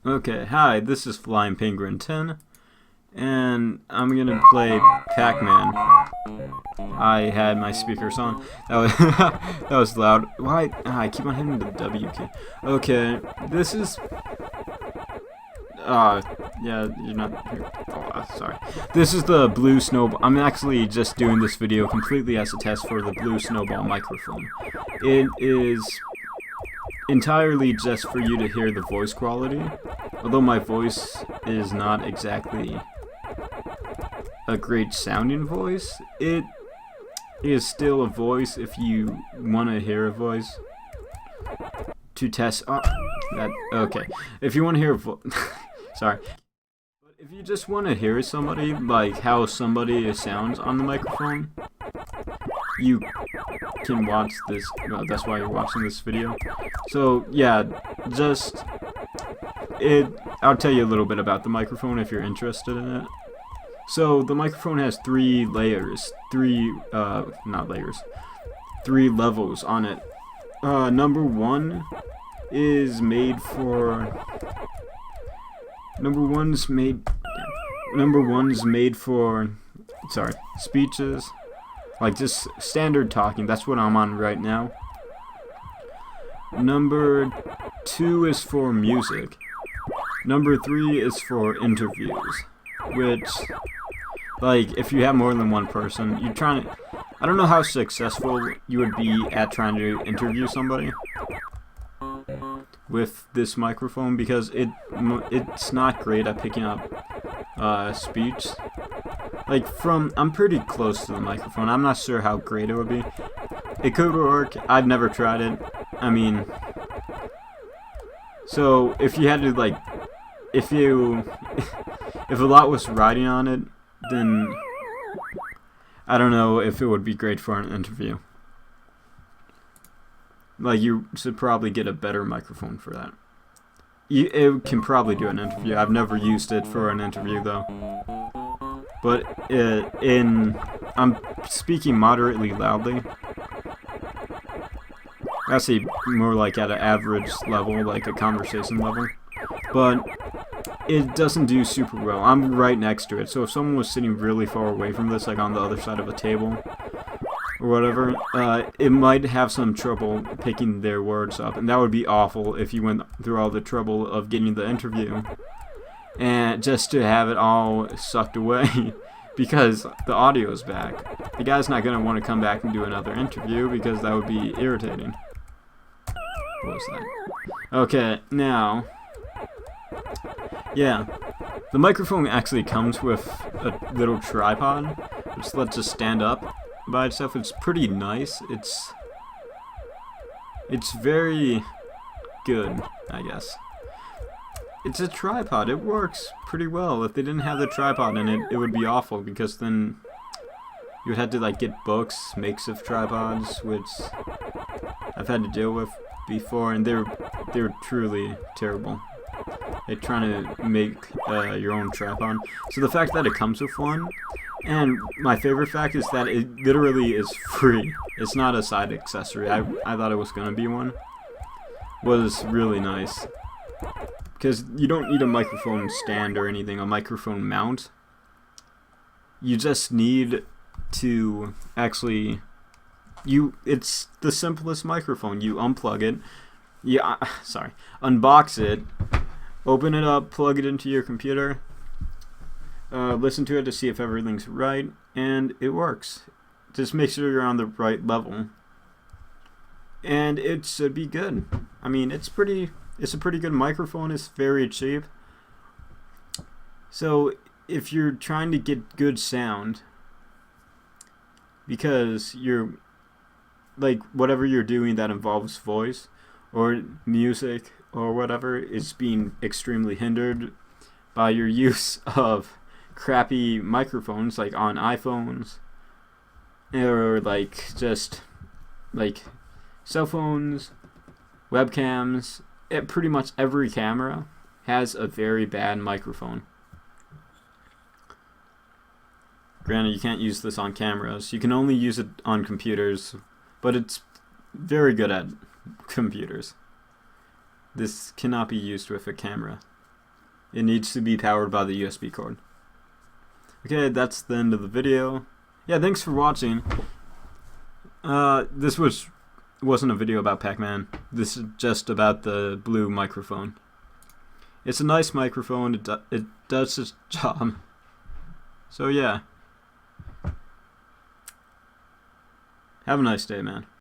Okay, hi, this is Flying Penguin 10, and I'm gonna play Pac-Man. I had my speakers on. That was, that was loud. Why? I keep on hitting the W key. Okay, this is... yeah, you're not here. Oh, sorry. This is the blue snowball. I'm actually just doing this video completely as a test for the blue snowball microphone. It is entirely just for you to hear the voice quality. Although my voice is not exactly a great sounding voice, it is still a voice if you want to hear a voice to test. Oh, that okay. If you want to hear sorry. But if you just want to hear somebody, like how somebody sounds on the microphone, you can watch this. Well, that's why you're watching this video. So yeah, just I'll tell you a little bit about the microphone if you're interested in it. So the microphone has three layers, not layers, three levels on it. Number one is made for. Number one's made for, sorry, speeches, like just standard talking. That's what I'm on right now. Number two is for music. Number three is for interviews, which, like, if you have more than one person, you're trying to, I don't know how successful you would be at trying to interview somebody with this microphone, because it's not great at picking up speech. Like, I'm pretty close to the microphone. I'm not sure how great it would be. It could work. I've never tried it. I mean, so if you had to, like, if a lot was riding on it, then I don't know if it would be great for an interview. Like, you should probably get a better microphone for that. It can probably do an interview. I've never used it for an interview though. But I'm speaking moderately loudly. Actually, more like at an average level, like a conversation level. But it doesn't do super well. I'm right next to it, so if someone was sitting really far away from this, like on the other side of a table or whatever, it might have some trouble picking their words up, and that would be awful if you went through all the trouble of getting the interview and just to have it all sucked away because the audio is back. The guy's not going to want to come back and do another interview because that would be irritating. What was that? Okay, now, yeah, the microphone actually comes with a little tripod, which lets it stand up by itself. It's pretty nice. It's very good, I guess. It's a tripod. It works pretty well. If they didn't have the tripod in it, it would be awful, because then you would have to, like, get books, makeshift tripods, which I've had to deal with before, and they're truly terrible. They're trying to make your own tripod. So the fact that it comes with one, and my favorite fact is that it literally is free. It's not a side accessory. I thought it was going to be one. Was really nice. Because you don't need a microphone stand or anything, a microphone mount. You just need to actually... It's the simplest microphone. You unplug it. Unbox it. Open it up, plug it into your computer. Listen to it to see if everything's right, and it works. Just make sure you're on the right level, and it should be good. I mean, it's a pretty good microphone. It's very cheap. So if you're trying to get good sound, because you're, like, whatever you're doing that involves voice or music or whatever is being extremely hindered by your use of crappy microphones, like on iPhones, or like just like cell phones, webcams. Pretty much every camera has a very bad microphone. Granted, you can't use this on cameras. You can only use it on computers, but it's very good at computers. This cannot be used with a camera. It needs to be powered by the USB cord. Okay, that's the end of the video. Yeah, thanks for watching. This wasn't a video about Pac-Man. This is just about the blue microphone. It's a nice microphone. It does its job. So yeah. Have a nice day, man.